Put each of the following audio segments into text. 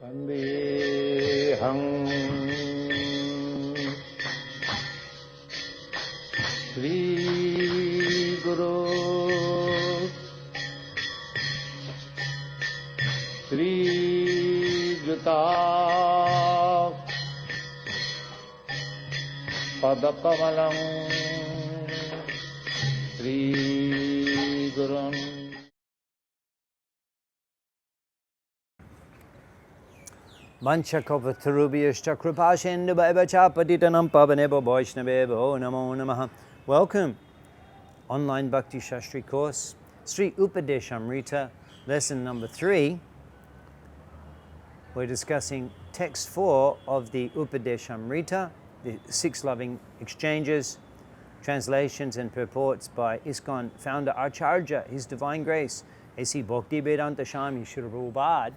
Vandeham Sri Guru Sri Juta Padakamalam Sri Gurun. Manchakopatarubhyashta kripashendu bhaivacha patitanam pavanebo vaishnavebo namo namaha. Welcome. Online Bhakti Sastri course, Sri Upadesamrta, lesson number 3. We're discussing text 4 of the Upadesamrta, the 6 loving exchanges, translations and purports by ISKCON founder Acharya, His Divine Grace, A.C. Bhakti Vedanta Swami Srila Prabhupada.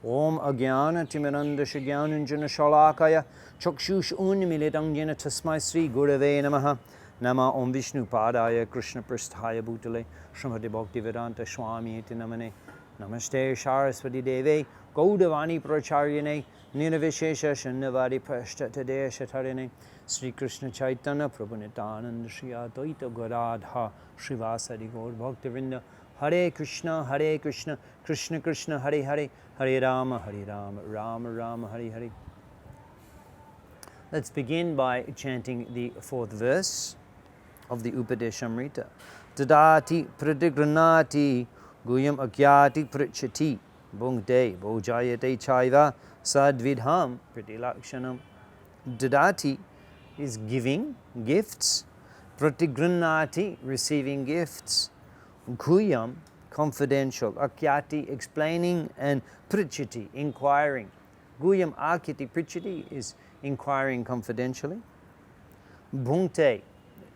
Om Agyana Timirandasya Jnananjana Shalakaya Chakshush Unmilitam Jena Tasmai Sri Gurave Namaha. Nama Om Vishnu Padaya Krishna Prasthaya Bhutale Srimati Bhakti Vedanta Swami Iti Namane. Namaste Saraswati Deve Gaudavani Pracharyane Nirvishesha Shannavari Prashtatade Shatarane Sri Krishna Chaitanya Prabhu Nityananda Shri Advaita Gadadha Srivasadi Gaur Bhakti Vrinda. Hare Krishna, Krishna Krishna, Hare Hare, Hare Rama, Rama Rama, Hare Hare. Let's begin by chanting the 4th verse of the Upadesamrta. Tadati pradigranati guyam akyati prichati bhungte bhojayate chaiva sadvidham pratilakshanam. Dadati is giving gifts, pratigranati receiving gifts, Guyam, confidential, Akyati, explaining, and Prichati, inquiring. Guyam Akyati Prichati is inquiring confidentially. Bhungte,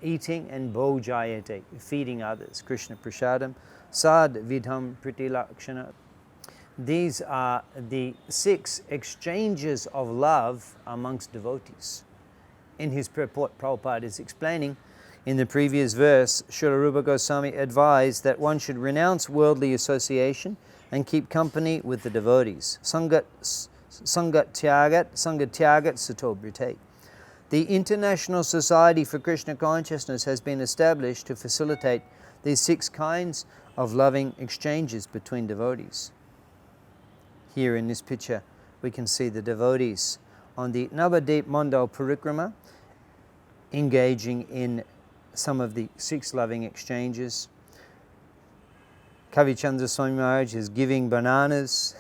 eating, and Bhojayate, feeding others. Krishna Prasadam, Sad Vidham Pritilakshana. These are the 6 exchanges of love amongst devotees. In his purport, Prabhupada is explaining, in the previous verse, Srila Rupa Goswami advised that one should renounce worldly association and keep company with the devotees. Sangat tyagat satobrite. The International Society for Krishna Consciousness has been established to facilitate these 6 kinds of loving exchanges between devotees. Here in this picture, we can see the devotees on the Navadeep Mandal Parikrama engaging in some of the 6 loving exchanges. Kavi Chandra Swami Maharaj is giving bananas.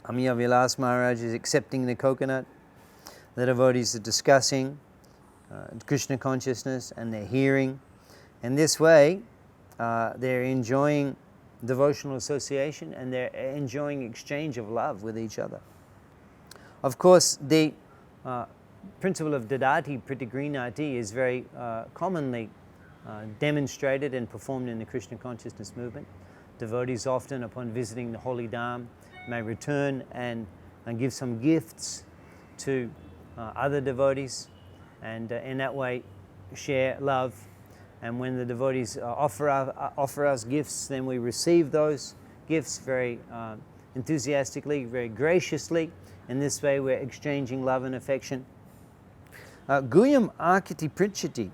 Amiya Vilas Maharaj is accepting the coconut. The devotees are discussing Krishna consciousness and they're hearing. In this way, they're enjoying devotional association and they're enjoying exchange of love with each other. Of course, the principle of Dadati Pratigrinati is very commonly demonstrated and performed in the Krishna consciousness movement. Devotees often, upon visiting the holy dham, may return and give some gifts to other devotees, and in that way share love. And when the devotees offer us gifts, then we receive those gifts very enthusiastically, very graciously. In this way we're exchanging love and affection. Guyam Akiti Prichati,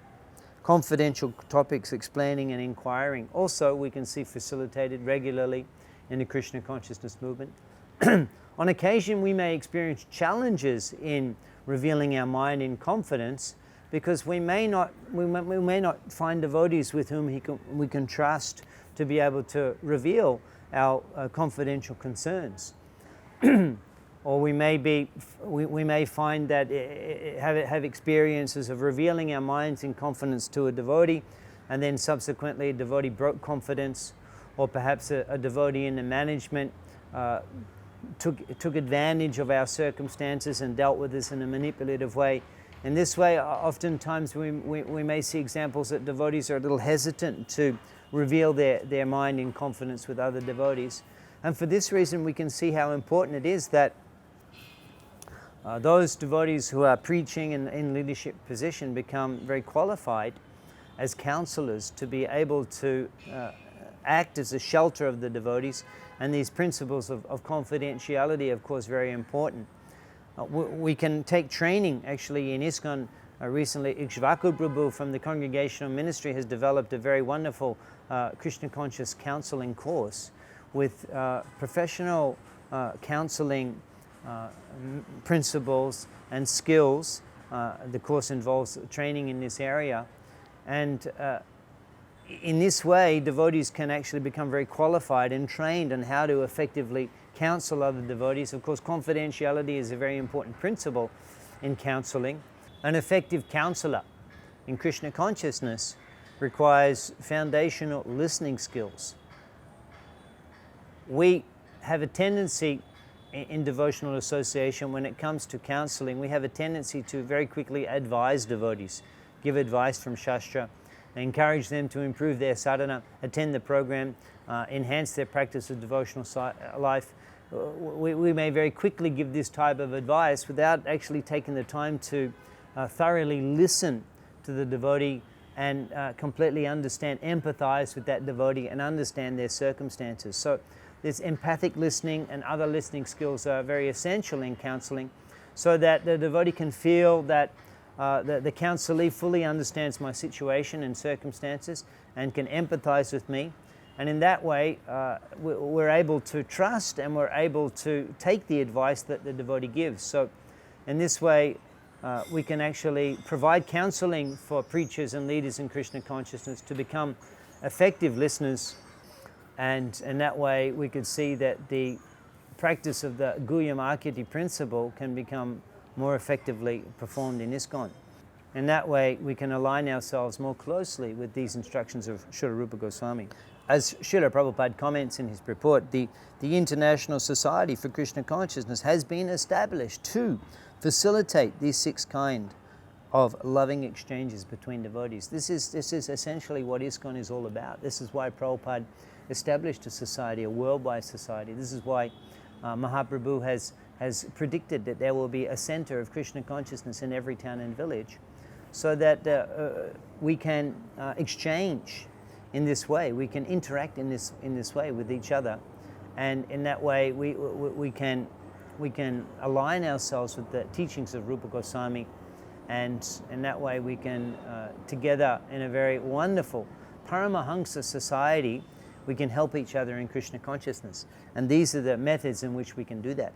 confidential topics explaining and inquiring, also we can see facilitated regularly in the Krishna consciousness movement. On occasion we may experience challenges in revealing our mind in confidence because we may not find devotees with whom we can trust to be able to reveal our confidential concerns. Or we may find that have experiences of revealing our minds in confidence to a devotee, and then subsequently a devotee broke confidence, or perhaps a devotee in the management took advantage of our circumstances and dealt with us in a manipulative way. In this way, oftentimes we may see examples that devotees are a little hesitant to reveal their mind in confidence with other devotees. And for this reason, we can see how important it is that those devotees who are preaching and in leadership position become very qualified as counselors to be able to act as a shelter of the devotees And these principles of confidentiality, of course, very important. We can take training, actually, in ISKCON. Recently, Ikshvaku Prabhu from the Congregational Ministry has developed a very wonderful Krishna Conscious counseling course with professional counseling principles and skills. The course involves training in this area, and in this way devotees can actually become very qualified and trained on how to effectively counsel other devotees. Of course, confidentiality is a very important principle in counseling. An effective counselor in Krishna consciousness requires foundational listening skills. We have a tendency in devotional association, when it comes to counseling, we have a tendency to very quickly advise devotees, give advice from Shastra, encourage them to improve their sadhana, attend the program, enhance their practice of devotional life. We may very quickly give this type of advice without actually taking the time to thoroughly listen to the devotee and completely understand, empathize with that devotee and understand their circumstances. So this empathic listening and other listening skills are very essential in counseling, so that the devotee can feel that the counselee fully understands my situation and circumstances and can empathize with me. And in that way, we're able to trust and we're able to take the advice that the devotee gives. So in this way, we can actually provide counseling for preachers and leaders in Krishna consciousness to become effective listeners. And in that way, we could see that the practice of the Guhyam Akirti principle can become more effectively performed in ISKCON. In that way, we can align ourselves more closely with these instructions of Srila Rupa Goswami. As Srila Prabhupada comments in his purport, the International Society for Krishna Consciousness has been established to facilitate these 6 kinds of loving exchanges between devotees. This is essentially what ISKCON is all about. This is why Prabhupada established a society, a worldwide society. This is why Mahaprabhu has predicted that there will be a center of Krishna consciousness in every town and village, so that we can exchange in this way, we can interact in this way with each other, and in that way we can align ourselves with the teachings of Rupa Goswami, and in that way we can together in a very wonderful Paramahansa society, we can help each other in Krishna consciousness. And these are the methods in which we can do that.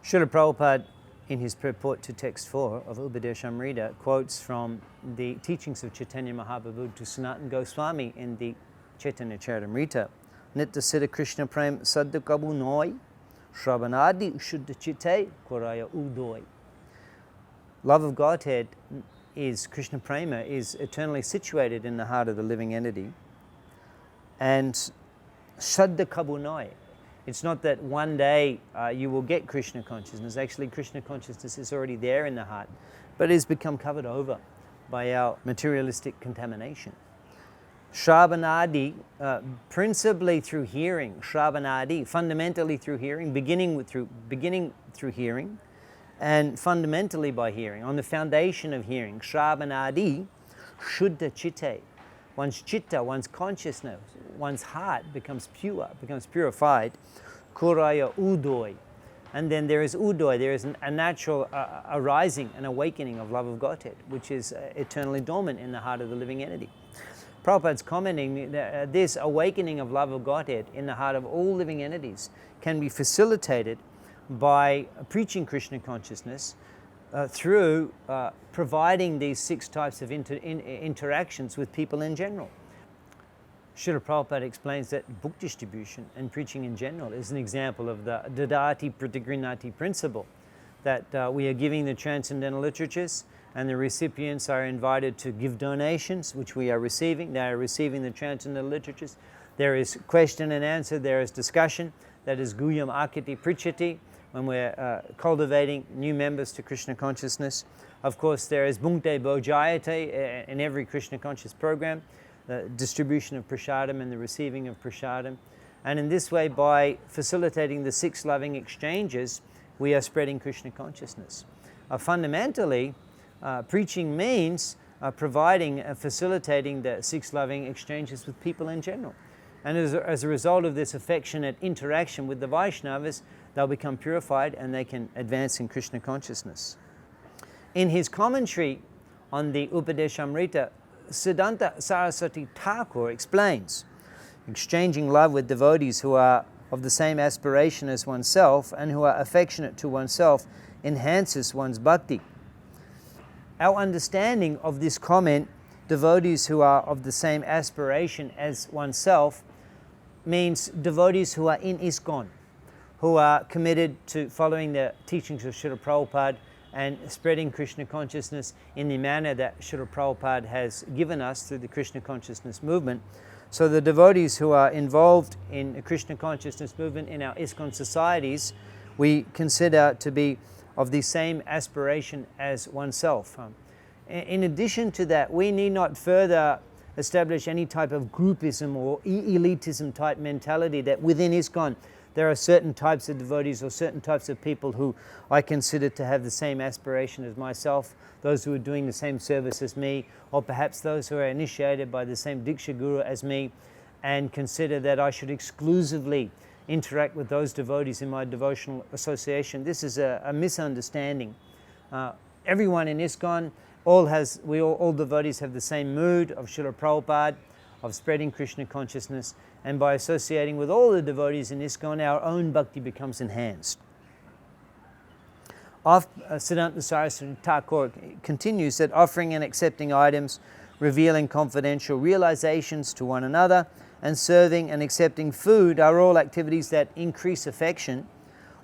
Srila Prabhupada, in his purport to text 4 of Upadesamrta, quotes from the teachings of Chaitanya Mahaprabhu to Sanatana Goswami in the Chaitanya Charitamrita. Nitya Siddha Krishna Prem Saddha Kabu Noi Shravanadi Shuddha Chitte Koraya Udoi. Love of Godhead is Krishna Prema, is eternally situated in the heart of the living entity. And Saddha Kabu Noi. It's not that one day you will get Krishna consciousness. Actually, Krishna consciousness is already there in the heart, but it has become covered over by our materialistic contamination. Shravanadi, principally through hearing. Shravanadi, fundamentally through hearing, beginning through hearing, and fundamentally by hearing, on the foundation of hearing. Shravanadi, Shuddha Chitte. One's chitta, one's consciousness, one's heart becomes pure, becomes purified. Kuraya udoi. And then there is udoi, there is a natural arising, an awakening of love of Godhead, which is eternally dormant in the heart of the living entity. Prabhupada's commenting that this awakening of love of Godhead in the heart of all living entities can be facilitated by preaching Krishna consciousness, through providing these 6 types of interactions with people in general. Srila Prabhupada explains that book distribution and preaching in general is an example of the Dadati Pratigrinati principle, that we are giving the transcendental literatures and the recipients are invited to give donations, which we are receiving. They are receiving the transcendental literatures. There is question and answer, there is discussion, that is Guhyam Akirti Prichati, when we're cultivating new members to Krishna consciousness. Of course, there is Bhunte Bhojayate in every Krishna conscious program, the distribution of prasadam and the receiving of prasadam. And in this way, by facilitating the 6 loving exchanges, we are spreading Krishna consciousness. Fundamentally, preaching means providing, facilitating the 6 loving exchanges with people in general. And as a result of this affectionate interaction with the Vaishnavas, they'll become purified and they can advance in Krishna consciousness. In his commentary on the Upadesamrita, Siddhanta Saraswati Thakur explains, exchanging love with devotees who are of the same aspiration as oneself and who are affectionate to oneself enhances one's bhakti. Our understanding of this comment, devotees who are of the same aspiration as oneself, means devotees who are in ISKCON, who are committed to following the teachings of Srila Prabhupada and spreading Krishna consciousness in the manner that Srila Prabhupada has given us through the Krishna consciousness movement. So the devotees who are involved in the Krishna consciousness movement in our ISKCON societies, we consider to be of the same aspiration as oneself. In addition to that, we need not further establish any type of groupism or elitism type mentality that within ISKCON there are certain types of devotees or certain types of people who I consider to have the same aspiration as myself, those who are doing the same service as me, or perhaps those who are initiated by the same Diksha Guru as me, and consider that I should exclusively interact with those devotees in my devotional association. This is a misunderstanding. Everyone in ISKCON, all devotees have the same mood of Srila Prabhupada, of spreading Krishna consciousness, and by associating with all the devotees in ISKCON, our own bhakti becomes enhanced. Siddhanta Saraswati Thakur continues that offering and accepting items, revealing confidential realizations to one another, and serving and accepting food are all activities that increase affection.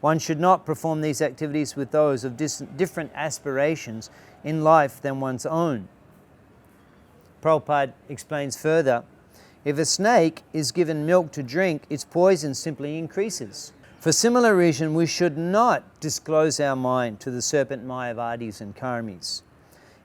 One should not perform these activities with those of different aspirations in life than one's own. Prabhupada explains further, if a snake is given milk to drink, its poison simply increases. For similar reason, we should not disclose our mind to the serpent Mayavadis and Karmis.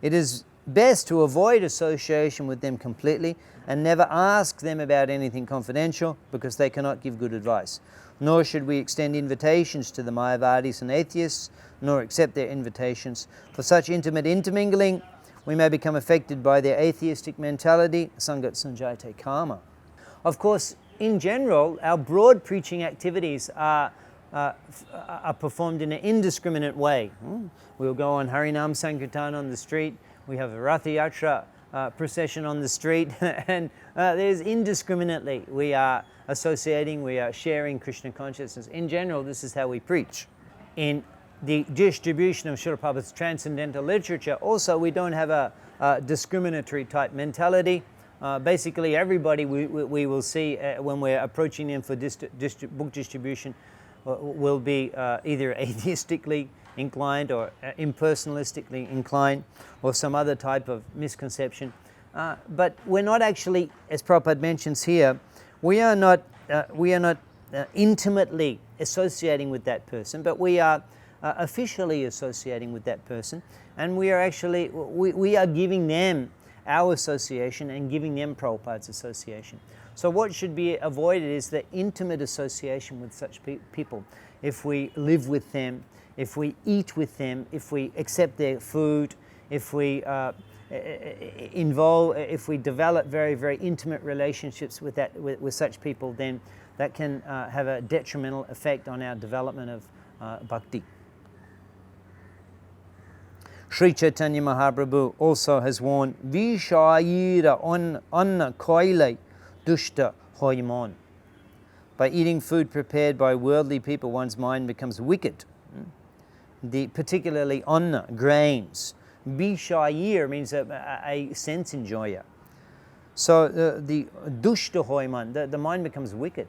It is best to avoid association with them completely and never ask them about anything confidential because they cannot give good advice. Nor should we extend invitations to the Mayavadis and atheists, nor accept their invitations. For such intimate intermingling, we may become affected by their atheistic mentality, Sangat Sanjayate Karma. Of course, in general, our broad preaching activities are performed in an indiscriminate way. We'll go on Harinam Sankirtan on the street, we have a Ratha Yatra procession on the street, and there's indiscriminately we are associating, we are sharing Krishna consciousness. In general, this is how we preach. In the distribution of Srila Prabhupada's transcendental literature, also we don't have a discriminatory type mentality. Basically everybody we will see when we're approaching them for book distribution will be either atheistically inclined or impersonalistically inclined or some other type of misconception. But we're not actually, as Prabhupada mentions here, we are not intimately associating with that person, but we are officially associating with that person, and we are actually we are giving them our association and giving them Prabhupada's association. So what should be avoided is the intimate association with such people. If we live with them, if we eat with them, if we accept their food, if we if we develop very, very intimate relationships with such people, then that can have a detrimental effect on our development of bhakti. Sri Chaitanya Mahaprabhu also has warned, Vishayira anna koile dushta hoymon. By eating food prepared by worldly people, one's mind becomes wicked. Particularly anna, grains. Vishayir means a sense enjoyer. So the dushta hoyman, the mind becomes wicked.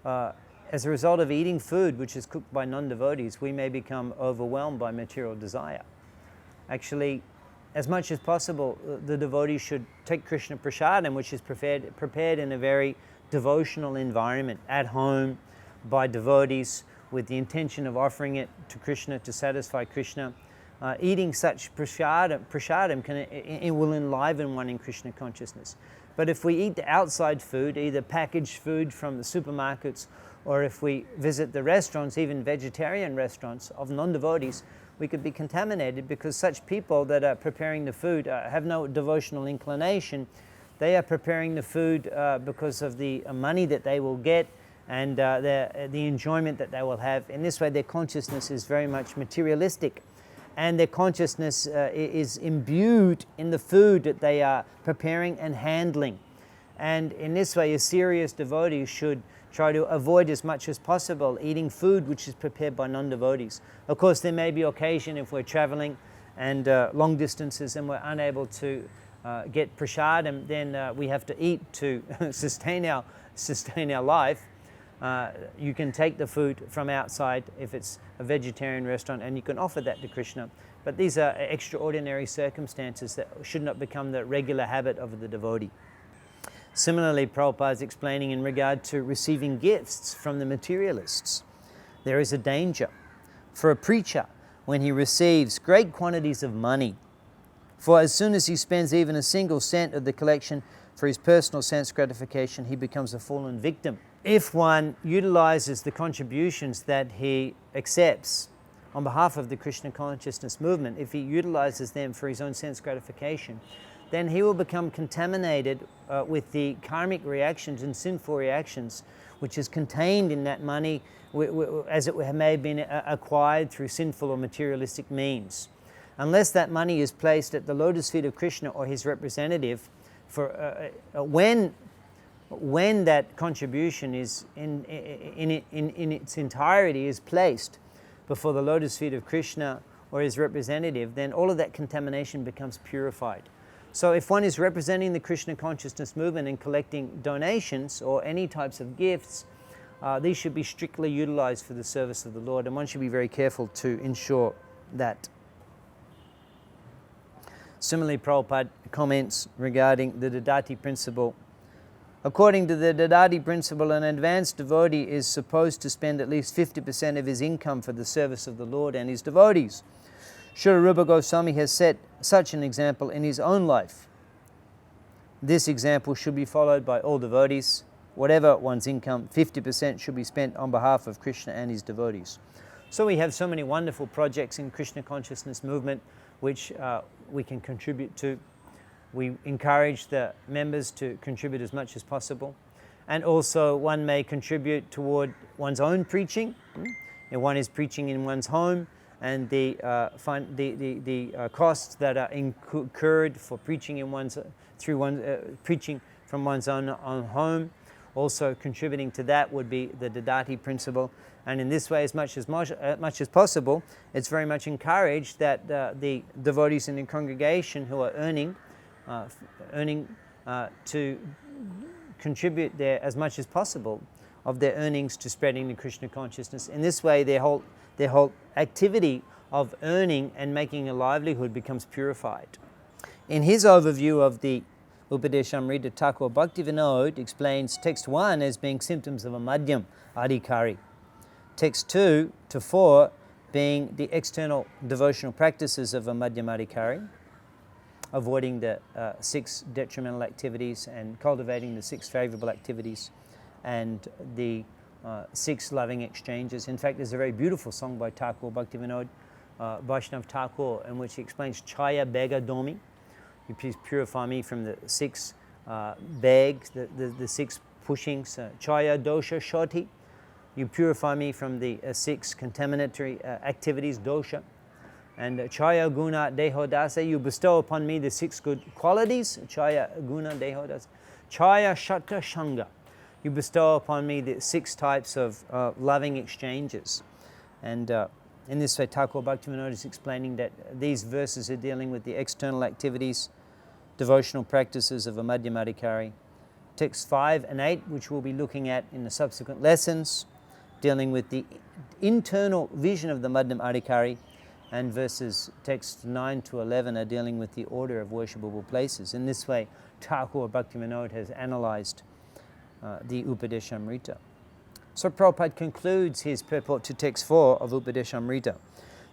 As a result of eating food which is cooked by non-devotees, we may become overwhelmed by material desire. Actually, as much as possible, the devotee should take Krishna Prasadam, which is prepared in a very devotional environment, at home, by devotees, with the intention of offering it to Krishna to satisfy Krishna. Eating such prasadam it will enliven one in Krishna consciousness. But if we eat the outside food, either packaged food from the supermarkets, or if we visit the restaurants, even vegetarian restaurants of non-devotees, we could be contaminated because such people that are preparing the food have no devotional inclination They are preparing the food because of the money that they will get and the enjoyment that they will have. In this way, their consciousness is very much materialistic, and their consciousness is imbued in the food that they are preparing and handling. And in this way, a serious devotee should try to avoid as much as possible eating food which is prepared by non-devotees. Of course, there may be occasion if we're traveling and long distances and we're unable to get prasadam, then we have to eat to sustain our life. You can take the food from outside if it's a vegetarian restaurant, and you can offer that to Krishna. But these are extraordinary circumstances that should not become the regular habit of the devotee. Similarly, Prabhupada is explaining in regard to receiving gifts from the materialists. There is a danger for a preacher when he receives great quantities of money. For as soon as he spends even a single cent of the collection for his personal sense gratification, he becomes a fallen victim. If one utilizes the contributions that he accepts on behalf of the Krishna consciousness movement, if he utilizes them for his own sense gratification, then he will become contaminated with the karmic reactions and sinful reactions which is contained in that money as it may have been acquired through sinful or materialistic means. Unless that money is placed at the lotus feet of Krishna or his representative, for when that contribution is in its entirety is placed before the lotus feet of Krishna or his representative, then all of that contamination becomes purified. So if one is representing the Krishna consciousness movement and collecting donations or any types of gifts, these should be strictly utilized for the service of the Lord, and one should be very careful to ensure that. Similarly, Prabhupada comments regarding the Dadati principle. According to the Dadati principle, an advanced devotee is supposed to spend at least 50% of his income for the service of the Lord and his devotees. Srila Rupa Goswami has set such an example in his own life. This example should be followed by all devotees. Whatever one's income, 50% should be spent on behalf of Krishna and his devotees. So we have so many wonderful projects in Krishna consciousness movement which we can contribute to. We encourage the members to contribute as much as possible. And also one may contribute toward one's own preaching. If one is preaching in one's home, and the costs that are incurred for preaching in preaching from one's own home, also contributing to that would be the Dadati principle. And in this way, as much as possible, it's very much encouraged that the devotees in the congregation who are earning to contribute as much as possible of their earnings to spreading the Krishna consciousness. In this way, their whole activity of earning and making a livelihood becomes purified. In his overview of the Upadesamrta, Thakur Bhaktivinoda explains text 1 as being symptoms of a Madhyam Adhikari, text 2 to 4 being the external devotional practices of a Madhyam Adhikari, avoiding the 6 detrimental activities and cultivating the 6 favorable activities, and the 6 loving exchanges. In fact, there's a very beautiful song by Thakur Bhaktivinoda, Vaishnav Thakur, in which he explains Chaya Bega Domi. You please purify me from the 6 bags, the 6 pushings. Chaya Dosha Shoti. You purify me from the 6 contaminatory activities, dosha. And Chaya Guna Dehodasa, you bestow upon me the 6 good qualities. Chaya Guna Dehodasa. Chaya Shata Shanga. You bestow upon me the 6 types of loving exchanges. And in this way, Thakur Bhaktivinoda is explaining that these verses are dealing with the external activities, devotional practices of a Madhyam Adhikari. Texts 5 and 8, which we'll be looking at in the subsequent lessons, dealing with the internal vision of the Madhyam Adhikari, and texts 9 to 11 are dealing with the order of worshipable places. In this way, Thakur Bhaktivinoda has analyzed the Upadesamrta. So Prabhupada concludes his purport to text 4 of Upadesamrta.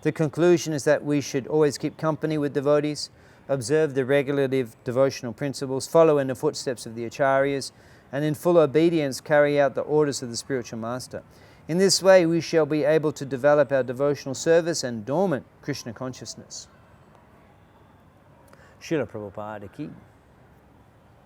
The conclusion is that we should always keep company with devotees, observe the regulative devotional principles, follow in the footsteps of the acharyas, and in full obedience carry out the orders of the spiritual master. In this way, we shall be able to develop our devotional service and dormant Krishna consciousness. Srila Prabhupada ki.